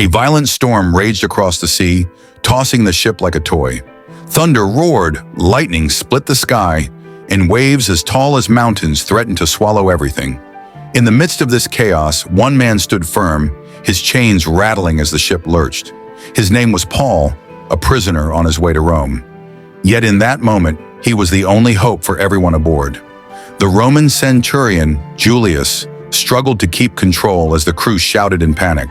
A violent storm raged across the sea, tossing the ship like a toy. Thunder roared, lightning split the sky, and waves as tall as mountains threatened to swallow everything. In the midst of this chaos, one man stood firm, his chains rattling as the ship lurched. His name was Paul, a prisoner on his way to Rome. Yet in that moment, he was the only hope for everyone aboard. The Roman centurion, Julius, struggled to keep control as the crew shouted in panic.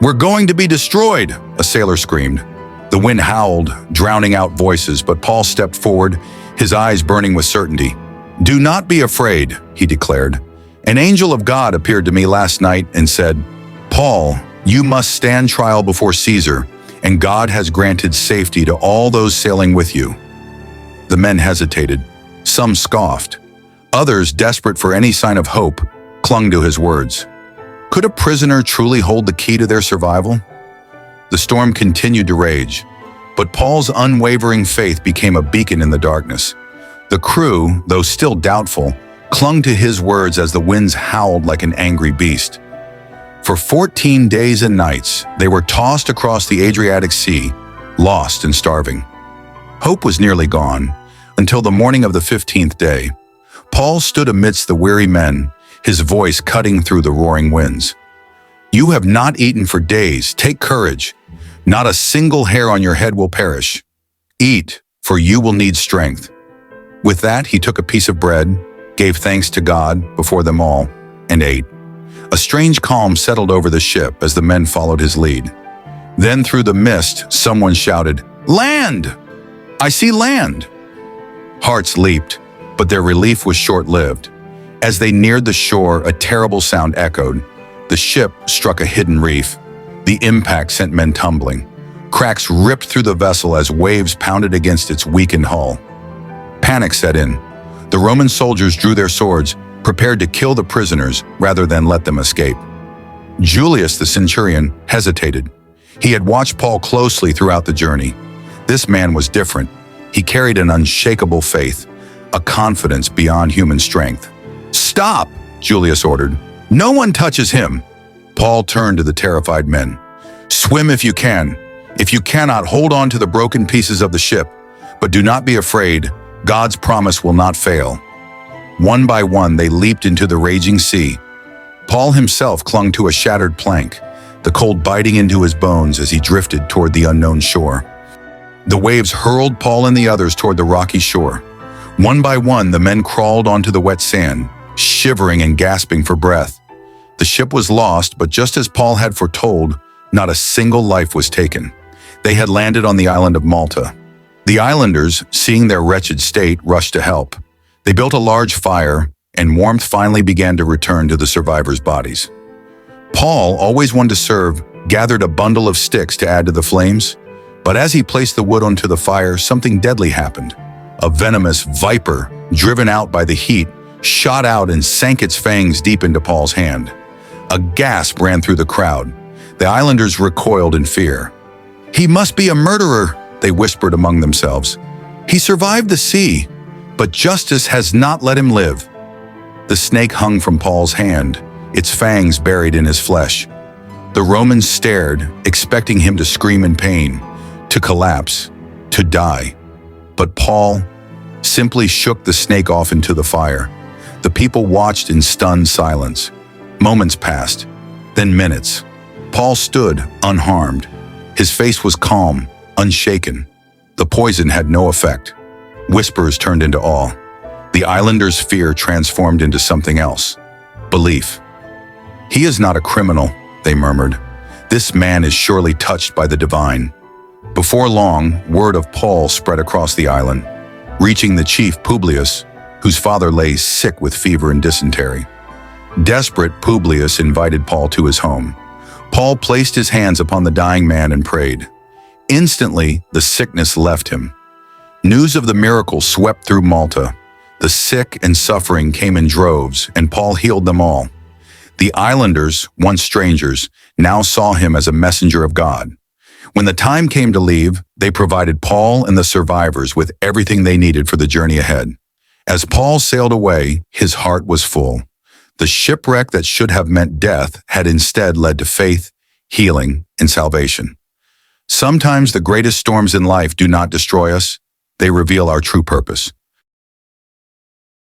"We're going to be destroyed!" a sailor screamed. The wind howled, drowning out voices, but Paul stepped forward, his eyes burning with certainty. "Do not be afraid," he declared. "An angel of God appeared to me last night and said, 'Paul, you must stand trial before Caesar, and God has granted safety to all those sailing with you.'" The men hesitated. Some scoffed. Others, desperate for any sign of hope, clung to his words. Could a prisoner truly hold the key to their survival? The storm continued to rage, but Paul's unwavering faith became a beacon in the darkness. The crew, though still doubtful, clung to his words as the winds howled like an angry beast. For 14 days and nights, they were tossed across the Adriatic Sea, lost and starving. Hope was nearly gone, until the morning of the 15th day. Paul stood amidst the weary men, his voice cutting through the roaring winds. "You have not eaten for days. Take courage. Not a single hair on your head will perish. Eat, for you will need strength." With that, he took a piece of bread, gave thanks to God before them all, and ate. A strange calm settled over the ship as the men followed his lead. Then through the mist, someone shouted, "Land! I see land!" Hearts leaped, but their relief was short-lived. As they neared the shore, a terrible sound echoed. The ship struck a hidden reef. The impact sent men tumbling. Cracks ripped through the vessel as waves pounded against its weakened hull. Panic set in. The Roman soldiers drew their swords, prepared to kill the prisoners rather than let them escape. Julius, the centurion, hesitated. He had watched Paul closely throughout the journey. This man was different. He carried an unshakable faith, a confidence beyond human strength. "Stop!" Julius ordered. "No one touches him." Paul turned to the terrified men. "Swim if you can. If you cannot, hold on to the broken pieces of the ship. But do not be afraid. God's promise will not fail." One by one, they leaped into the raging sea. Paul himself clung to a shattered plank, the cold biting into his bones as he drifted toward the unknown shore. The waves hurled Paul and the others toward the rocky shore. One by one, the men crawled onto the wet sand, shivering and gasping for breath. The ship was lost, but just as Paul had foretold, not a single life was taken. They had landed on the island of Malta. The islanders, seeing their wretched state, rushed to help. They built a large fire, and warmth finally began to return to the survivors' bodies. Paul, always one to serve, gathered a bundle of sticks to add to the flames. But as he placed the wood onto the fire, something deadly happened. A venomous viper, driven out by the heat, shot out and sank its fangs deep into Paul's hand. A gasp ran through the crowd. The islanders recoiled in fear. "He must be a murderer," they whispered among themselves. "He survived the sea, but justice has not let him live." The snake hung from Paul's hand, its fangs buried in his flesh. The Romans stared, expecting him to scream in pain, to collapse, to die. But Paul simply shook the snake off into the fire. The people watched in stunned silence. Moments passed, then minutes. Paul stood unharmed. His face was calm, unshaken. The poison had no effect. Whispers turned into awe. The islanders' fear transformed into something else. Belief. "He is not a criminal," they murmured. "This man is surely touched by the divine." Before long, word of Paul spread across the island, reaching the chief Publius, whose father lay sick with fever and dysentery. Desperate, Publius invited Paul to his home. Paul placed his hands upon the dying man and prayed. Instantly, the sickness left him. News of the miracle swept through Malta. The sick and suffering came in droves, and Paul healed them all. The islanders, once strangers, now saw him as a messenger of God. When the time came to leave, they provided Paul and the survivors with everything they needed for the journey ahead. As Paul sailed away, his heart was full. The shipwreck that should have meant death had instead led to faith, healing, and salvation. Sometimes the greatest storms in life do not destroy us, they reveal our true purpose.